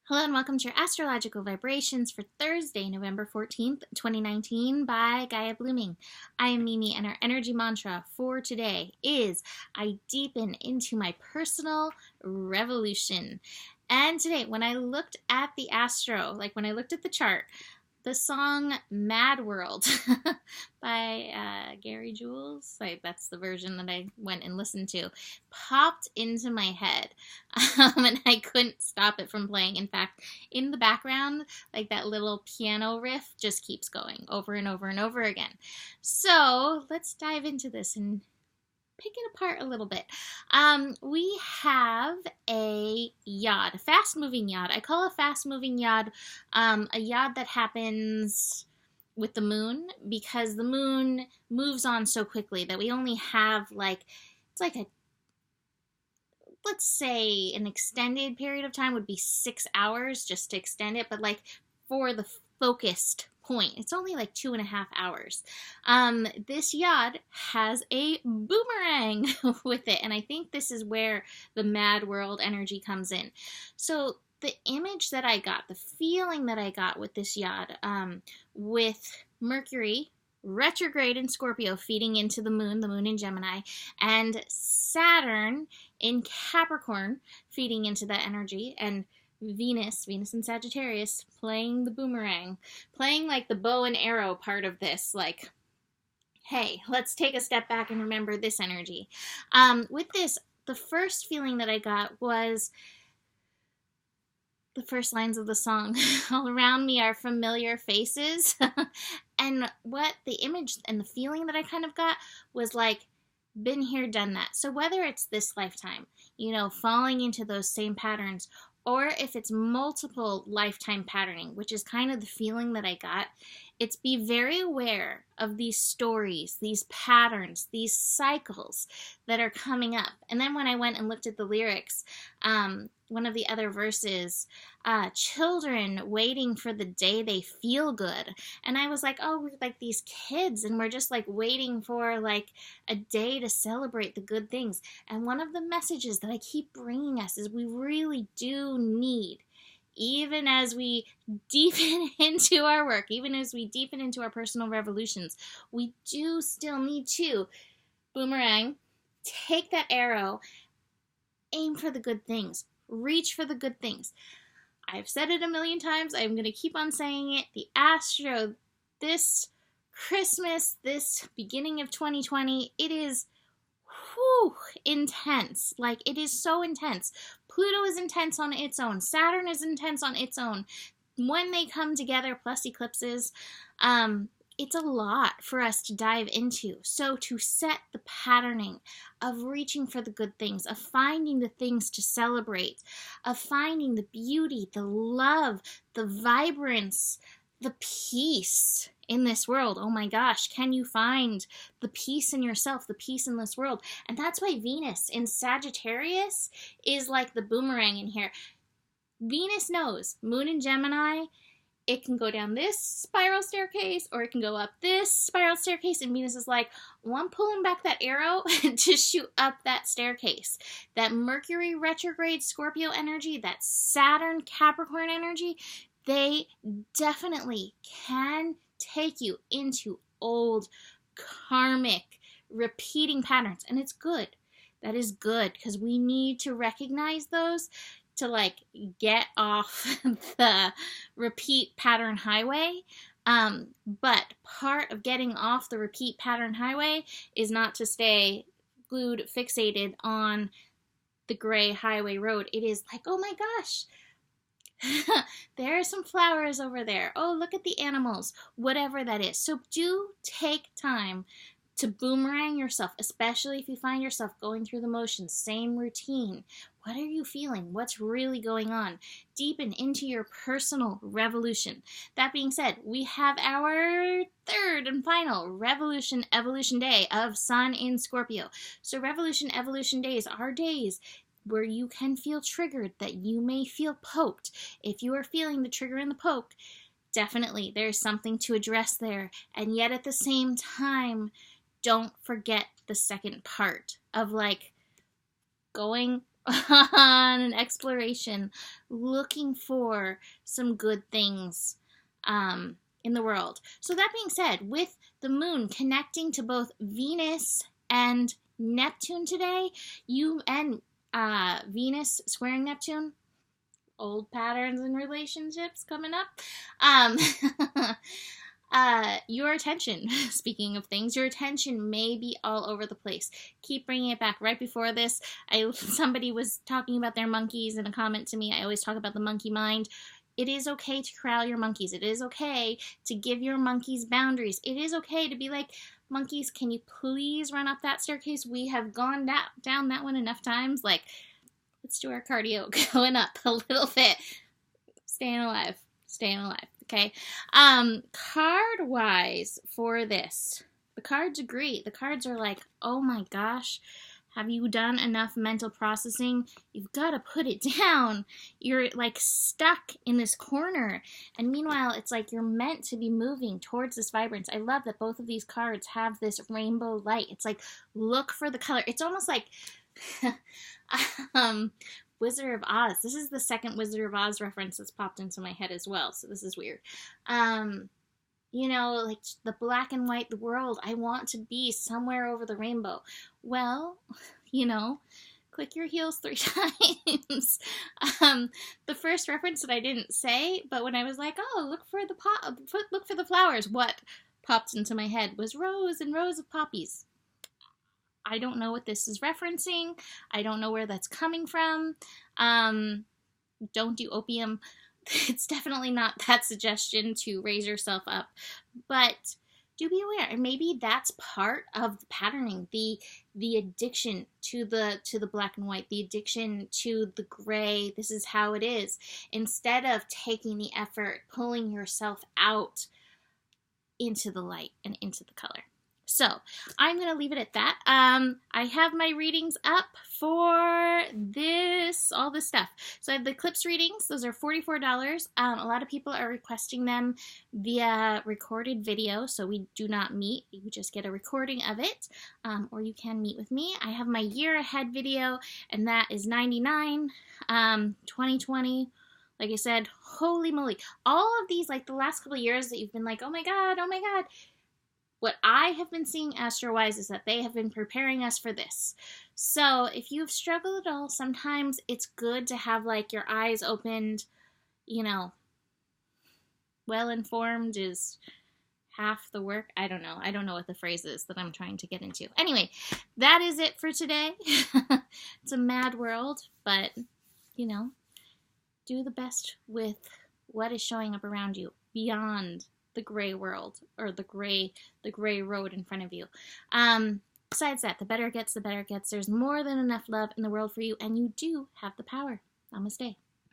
Hello and welcome to your astrological vibrations for Thursday, November 14th, 2019 by Gaia Blooming. I am Mimi and our energy mantra for today is I deepen into my personal revolution. And today, when I looked at the when I looked at the chart, the song Mad World by Gary Jules, that's the version that I went and listened to, popped into my head. And I couldn't stop it from playing. In fact, in the background, like that little piano riff just keeps going over and over and over again. So let's dive into this and pick it apart a little bit. We have a yod, a fast-moving yod. I call a fast-moving yod a yod that happens with the moon because the moon moves on so quickly that we only have let's say an extended period of time would be 6 hours just to extend it, but like for the focused point, it's only like 2.5 hours. This yod has a boomerang with it, and I think this is where the Mad World energy comes in. So the image that I got, the feeling that I got with this yod, with Mercury retrograde in Scorpio feeding into the moon in Gemini, and Saturn in Capricorn feeding into that energy, and Venus in Sagittarius playing the boomerang, playing like the bow and arrow part of this, like, hey, let's take a step back and remember this energy. With this, the first feeling that I got was the first lines of the song. All around me are familiar faces. And what the image and the feeling that I kind of got was like, been here, done that. So whether it's this lifetime, falling into those same patterns, or if it's multiple lifetime patterning, which is kind of the feeling that I got, it's be very aware of these stories, these patterns, these cycles that are coming up. And then when I went and looked at the lyrics, one of the other verses, children waiting for the day they feel good. And I was like, oh, we're like these kids and we're just like waiting for like a day to celebrate the good things. And one of the messages that I keep bringing us is we really do need, even as we deepen into our work, even as we deepen into our personal revolutions, we do still need to boomerang, take that arrow, aim for the good things. Reach for the good things. I've said it a million times. I'm going to keep on saying it. The astro, this Christmas, this beginning of 2020, it is intense. Like, it is so intense. Pluto is intense on its own. Saturn is intense on its own. When they come together, plus eclipses, it's a lot for us to dive into. So to set the patterning of reaching for the good things, of finding the things to celebrate, of finding the beauty, the love, the vibrance, the peace in this world. Oh my gosh, can you find the peace in yourself, the peace in this world? And that's why Venus in Sagittarius is like the boomerang in here. Venus knows, moon in Gemini, it can go down this spiral staircase or it can go up this spiral staircase. And Venus is like, well, I'm pulling back that arrow to shoot up that staircase. That Mercury retrograde Scorpio energy, that Saturn Capricorn energy, they definitely can take you into old karmic repeating patterns. And it's good. That is good because we need to recognize those to like get off the repeat pattern highway. But part of getting off the repeat pattern highway is not to stay glued, fixated on the gray highway road. It is like, oh my gosh, there are some flowers over there. Oh, look at the animals, whatever that is. So do take time to boomerang yourself, especially if you find yourself going through the motions, same routine. What are you feeling? What's really going on? Deepen into your personal revolution. That being said, we have our third and final Revolution Evolution Day of Sun in Scorpio. So Revolution Evolution Days are days where you can feel triggered, that you may feel poked. If you are feeling the trigger and the poke, definitely there's something to address there. And yet at the same time, don't forget the second part of like going on an exploration, looking for some good things in the world. So that being said, with the moon connecting to both Venus and Neptune today, Venus squaring Neptune, old patterns in relationships coming up. Your attention, speaking of things, your attention may be all over the place. Keep bringing it back. Right before this, somebody was talking about their monkeys in a comment to me. I always talk about the monkey mind. It is okay to corral your monkeys. It is okay to give your monkeys boundaries. It is okay to be like, monkeys, can you please run up that staircase? We have gone down that one enough times. Like, let's do our cardio going up a little bit. Staying alive. Okay. Card-wise for this, the cards agree. The cards are like, oh my gosh, have you done enough mental processing? You've got to put it down. You're like stuck in this corner. And meanwhile, it's like you're meant to be moving towards this vibrance. I love that both of these cards have this rainbow light. It's like, look for the color. It's almost like Wizard of Oz. This is the second Wizard of Oz reference that's popped into my head as well, so this is weird. You know, like the black and white world, I want to be somewhere over the rainbow. Well, you know, click your heels 3 times. The first reference that I didn't say, but when I was like, oh, look for the flowers, what popped into my head was rows and rows of poppies. I don't know what this is referencing. I don't know where that's coming from. Don't do opium. It's definitely not that suggestion to raise yourself up. But do be aware. And maybe that's part of the patterning, the addiction to the black and white, the addiction to the gray. This is how it is. Instead of taking the effort, pulling yourself out into the light and into the color. So, I'm going to leave it at that. I have my readings up for all this stuff. So, I have the Eclipse readings. Those are $44. A lot of people are requesting them via recorded video, so we do not meet. You just get a recording of it, or you can meet with me. I have my year ahead video, and that is $99, 2020. Like I said, holy moly. All of these, like the last couple of years that you've been like, oh my God. What I have been seeing astro-wise is that they have been preparing us for this. So if you've struggled at all, sometimes it's good to have like your eyes opened, you know, well-informed is half the work. I don't know. I don't know what the phrase is that I'm trying to get into. Anyway, that is it for today. It's a mad world, but, you know, do the best with what is showing up around you beyond the gray world or the gray road in front of you. Besides that, the better it gets, the better it gets. There's more than enough love in the world for you, and you do have the power. Namaste.